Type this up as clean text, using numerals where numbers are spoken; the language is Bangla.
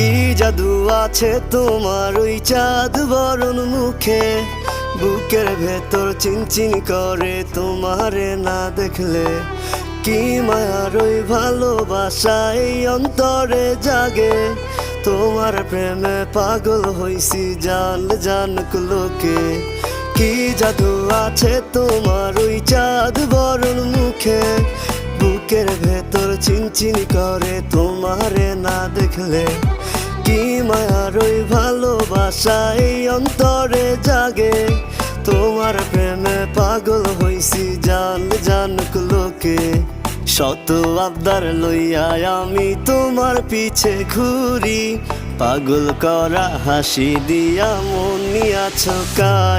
কি জাদু আছে তোমার ওই চাঁদ বরণ মুখে, বুকের ভেতর চিনচিন করে তোমারে না দেখলে। কি মায়ার ওই ভালোবাসা এই অন্তরে জাগে, তোমার প্রেমে পাগল হইছি জান জানুক লোকে। কি জাদু আছে তোমার ওই চাঁদ বরণ মুখে, বুকের ভেতর চিনচিন করে তোমারে না দেখলে। কি মায়ার ওই ভালোবাসা এই অন্তরে জাগে, তোমার প্রেমে পাগল হইছি জান জানুক লোকে। শত আবদার লইয়া আমি তোমার পিছে ঘুরি, পাগল করা হাসি দিয়া মন নিয়াছ কার।